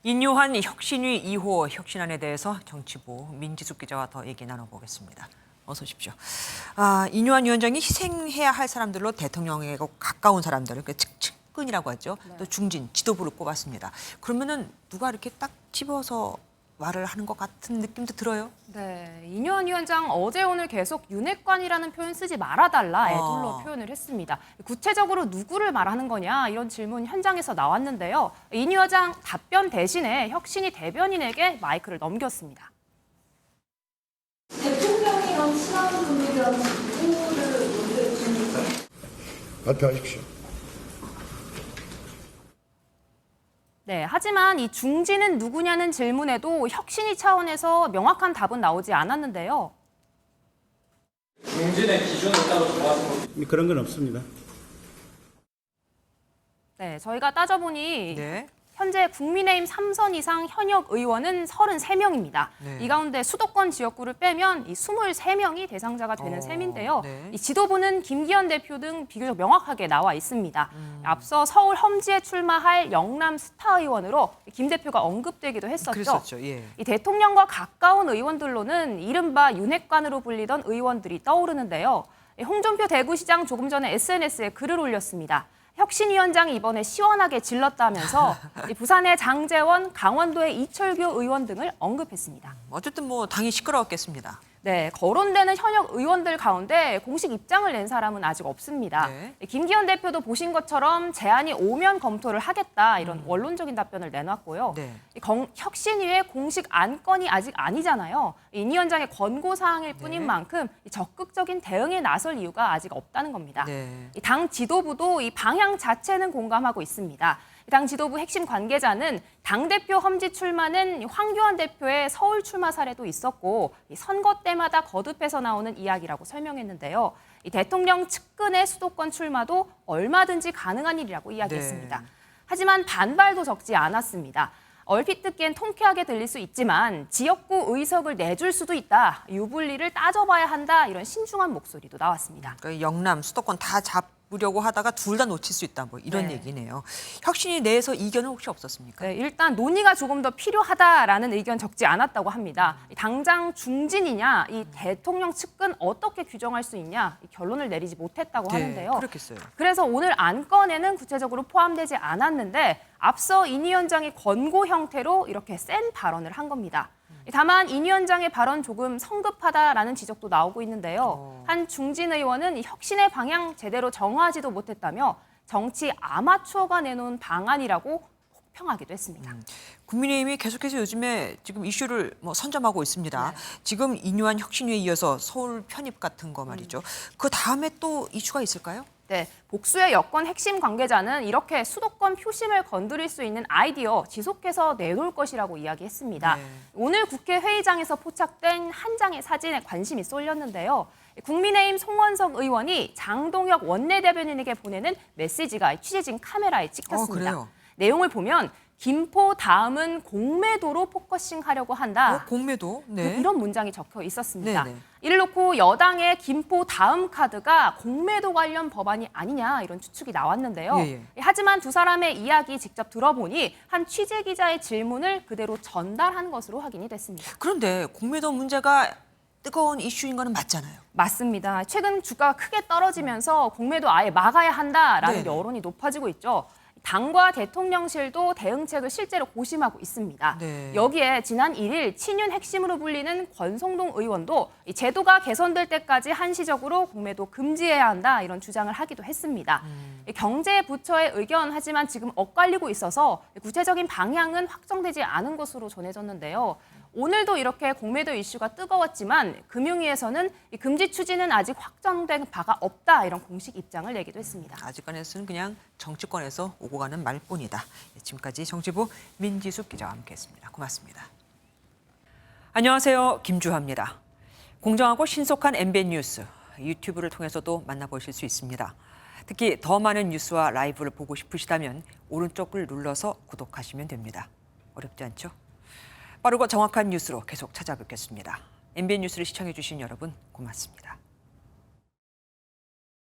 인요한 혁신위 2호 혁신안에 대해서 정치부 민지숙 기자와 더 얘기 나눠보겠습니다. 어서 오십시오. 인요한 위원장이 희생해야 할 사람들로 대통령에 가까운 사람들, 그러니까 측근이라고 하죠. 또 중진, 지도부를 꼽았습니다. 그러면은 누가 이렇게 딱 집어서 말을 하는 것 같은 느낌도 들어요. 네, 인요한 위원장 어제 오늘 계속 윤핵관이라는 표현 쓰지 말아달라 애둘러 표현을 했습니다. 구체적으로 누구를 말하는 거냐 이런 질문 현장에서 나왔는데요. 인 위원장 답변 대신에 혁신이 대변인에게 마이크를 넘겼습니다. 대통령이랑 친한 분들이랑 누구를 문제 주십니까? 발표하십시오. 네, 하지만 이 중진은 누구냐는 질문에도 혁신이 차원에서 명확한 답은 나오지 않았는데요. 중진의 기준은 따로 정하는 거 그런 건 없습니다. 네, 저희가 따져보니 네. 현재 국민의힘 3선 이상 현역 의원은 33명입니다. 네. 이 가운데 수도권 지역구를 빼면 이 23명이 대상자가 되는 셈인데요. 네. 이 지도부는 김기현 대표 등 비교적 명확하게 나와 있습니다. 앞서 서울 험지에 출마할 영남 스타 의원으로 김 대표가 언급되기도 했었죠. 그랬었죠. 예. 이 대통령과 가까운 의원들로는 이른바 윤핵관으로 불리던 의원들이 떠오르는데요. 홍준표 대구시장 조금 전에 SNS에 글을 올렸습니다. 혁신위원장이 이번에 시원하게 질렀다면서 부산의 장제원, 강원도의 이철규 의원 등을 언급했습니다. 어쨌든 뭐 당이 시끄러웠겠습니다. 네, 거론되는 현역 의원들 가운데 공식 입장을 낸 사람은 아직 없습니다. 네. 김기현 대표도 보신 것처럼 제안이 오면 검토를 하겠다 이런 원론적인 답변을 내놨고요. 네. 혁신위의 공식 안건이 아직 아니잖아요. 인 위원장의 권고 사항일 뿐인 만큼 적극적인 대응에 나설 이유가 아직 없다는 겁니다. 네. 당 지도부도 이 방향 자체는 공감하고 있습니다. 당 지도부 핵심 관계자는 당대표 험지 출마는 황교안 대표의 서울 출마 사례도 있었고 선거 때마다 거듭해서 나오는 이야기라고 설명했는데요. 이 대통령 측근의 수도권 출마도 얼마든지 가능한 일이라고 이야기했습니다. 네. 하지만 반발도 적지 않았습니다. 얼핏 듣기엔 통쾌하게 들릴 수 있지만 지역구 의석을 내줄 수도 있다. 유불리를 따져봐야 한다. 이런 신중한 목소리도 나왔습니다. 그러니까 영남, 수도권 다 잡으려고 하다가 둘 다 놓칠 수 있다. 뭐 이런 네. 얘기네요. 혁신이 내에서 이견은 혹시 없었습니까? 네, 일단 논의가 조금 더 필요하다라는 의견 적지 않았다고 합니다. 당장 중진이냐, 이 대통령 측근 어떻게 규정할 수 있냐 이 결론을 내리지 못했다고 하는데요. 그렇겠어요. 그래서 오늘 안건에는 구체적으로 포함되지 않았는데 앞서 인 위원장이 권고 형태로 이렇게 센 발언을 한 겁니다. 다만 인 위원장의 발언 조금 성급하다라는 지적도 나오고 있는데요. 한 중진 의원은 이 혁신의 방향 제대로 정하지도 못했다며 정치 아마추어가 내놓은 방안이라고 혹평하기도 했습니다. 국민의힘이 계속해서 요즘에 지금 이슈를 선점하고 있습니다. 지금 인요한 혁신위에 이어서 서울 편입 같은 거 말이죠. 그 다음에 또 이슈가 있을까요? 네, 복수의 여권 핵심 관계자는 이렇게 수도권 표심을 건드릴 수 있는 아이디어 지속해서 내놓을 것이라고 이야기했습니다. 네. 오늘 국회 회의장에서 포착된 한 장의 사진에 관심이 쏠렸는데요. 국민의힘 송원석 의원이 장동혁 원내대변인에게 보내는 메시지가 취재진 카메라에 찍혔습니다. 그래요? 내용을 보면 김포 다음은 공매도로 포커싱하려고 한다. 공매도? 네. 이런 문장이 적혀 있었습니다. 네네. 이를 놓고 여당의 김포 다음 카드가 공매도 관련 법안이 아니냐 이런 추측이 나왔는데요. 예. 하지만 두 사람의 이야기 직접 들어보니 한 취재 기자의 질문을 그대로 전달한 것으로 확인이 됐습니다. 그런데 공매도 문제가 뜨거운 이슈인 거는 맞잖아요. 맞습니다. 최근 주가가 크게 떨어지면서 공매도 아예 막아야 한다라는 네네. 여론이 높아지고 있죠. 당과 대통령실도 대응책을 실제로 고심하고 있습니다. 네. 여기에 지난 1일 친윤 핵심으로 불리는 권성동 의원도 이 제도가 개선될 때까지 한시적으로 공매도 금지해야 한다 이런 주장을 하기도 했습니다. 경제부처의 의견 하지만 지금 엇갈리고 있어서 구체적인 방향은 확정되지 않은 것으로 전해졌는데요. 오늘도 이렇게 공매도 이슈가 뜨거웠지만 금융위에서는 이 금지 추진은 아직 확정된 바가 없다 이런 공식 입장을 내기도 했습니다. 아직까지는 그냥 정치권에서 오고 가는 말뿐이다. 지금까지 정치부 민지숙 기자와 함께했습니다. 고맙습니다. 안녕하세요. 김주하입니다. 공정하고 신속한 MBN 뉴스 유튜브를 통해서도 만나보실 수 있습니다. 특히 더 많은 뉴스와 라이브를 보고 싶으시다면 오른쪽을 눌러서 구독하시면 됩니다. 어렵지 않죠? 빠르고 정확한 뉴스로 계속 찾아뵙겠습니다. MBN 뉴스를 시청해 주신 여러분 고맙습니다.